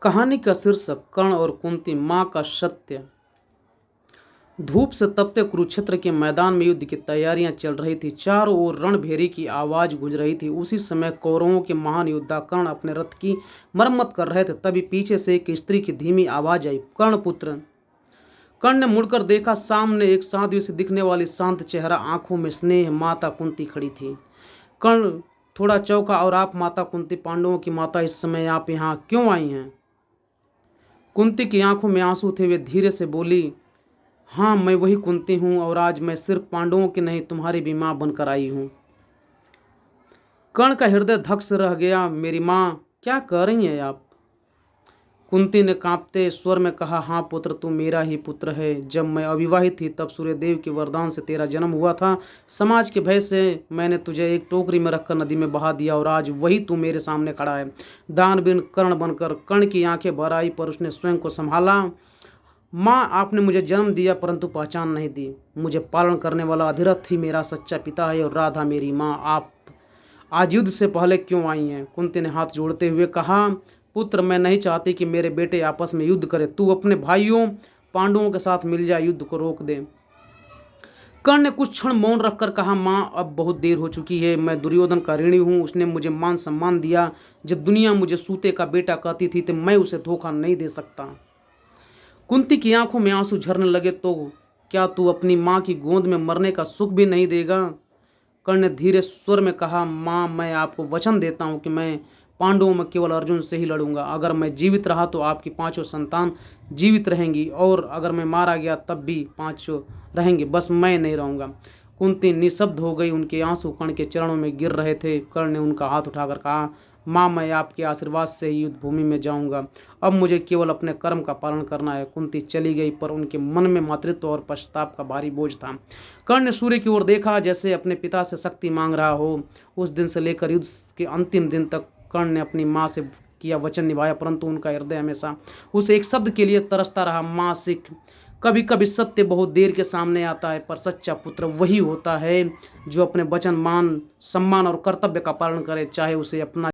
कहानी का शीर्षक कर्ण और कुंती माँ का सत्य। धूप से तपते कुरुक्षेत्र के मैदान में युद्ध की तैयारियां चल रही थी। चारों ओर रणभेरी की आवाज गूंज रही थी। उसी समय कौरवों के महान योद्धा कर्ण अपने रथ की मरम्मत कर रहे थे। तभी पीछे से एक स्त्री की धीमी आवाज आई, कर्ण पुत्र। कर्ण ने मुड़कर देखा, सामने एक साध्वी से दिखने वाली शांत चेहरा, आंखों में स्नेह, माता कुंती खड़ी थी। कर्ण थोड़ा चौंका, और आप माता कुंती, पांडवों की माता, इस समय आप यहाँ क्यों आई हैं? कुंती की आंखों में आंसू थे। वे धीरे से बोली, हाँ, मैं वही कुंती हूँ, और आज मैं सिर्फ पांडवों की नहीं, तुम्हारी भी माँ बनकर आई हूँ। कर्ण का हृदय धक से रह गया। मेरी माँ, क्या कह रही हैं आप? कुंती ने कांपते स्वर में कहा, हाँ पुत्र, तू मेरा ही पुत्र है। जब मैं अविवाहित थी तब सूर्यदेव के वरदान से तेरा जन्म हुआ था। समाज के भय से मैंने तुझे एक टोकरी में रखकर नदी में बहा दिया, और आज वही तू मेरे सामने खड़ा है, दानवीर कर्ण बनकर। कर्ण की आंखें भर आई, पर उसने स्वयं को संभाला। माँ, आपने मुझे जन्म दिया परंतु पहचान नहीं दी। मुझे पालन करने वाला अधिरथ ही मेरा सच्चा पिता है, और राधा मेरी माँ। आप आज युद्ध से पहले क्यों आई हैं? कुंती ने हाथ जोड़ते हुए कहा, पुत्र, मैं नहीं चाहती कि मेरे बेटे आपस में युद्ध करें। तू अपने भाइयों पांडवों के साथ मिल जा, युद्ध को रोक दे। कर्ण ने कुछ क्षण मौन रखकर कहा, माँ, अब बहुत देर हो चुकी है। मैं दुर्योधन का ऋणी हूँ। उसने मुझे मान सम्मान दिया। जब दुनिया मुझे सूते का बेटा कहती थी तो मैं उसे धोखा नहीं दे सकता। कुंती की आंखों में आंसू झरने लगे। तो क्या तू अपनी माँ की गोद में मरने का सुख भी नहीं देगा? कर्ण ने धीरे स्वर में कहा, माँ, मैं आपको वचन देता हूँ कि मैं पांडवों में केवल अर्जुन से ही लड़ूंगा। अगर मैं जीवित रहा तो आपकी पांचों संतान जीवित रहेंगी, और अगर मैं मारा गया तब भी पांचों रहेंगे, बस मैं नहीं रहूंगा। कुंती निशब्द हो गई। उनके आंसू कर्ण के चरणों में गिर रहे थे। कर्ण ने उनका हाथ उठाकर कहा, माँ, मैं आपके आशीर्वाद से ही युद्ध भूमि में जाऊंगा। अब मुझे केवल अपने कर्म का पालन करना है। कुंती चली गई, पर उनके मन में मातृत्व और पश्चाताप का भारी बोझ था। कर्ण ने सूर्य की ओर देखा, जैसे अपने पिता से शक्ति मांग रहा हो। उस दिन से लेकर युद्ध के अंतिम दिन तक कर्ण ने अपनी माँ से किया वचन निभाया, परंतु उनका हृदय हमेशा उस एक शब्द के लिए तरसता रहा, माँ सीख। कभी कभी सत्य बहुत देर के सामने आता है, पर सच्चा पुत्र वही होता है जो अपने वचन, मान सम्मान और कर्तव्य का पालन करे, चाहे उसे अपना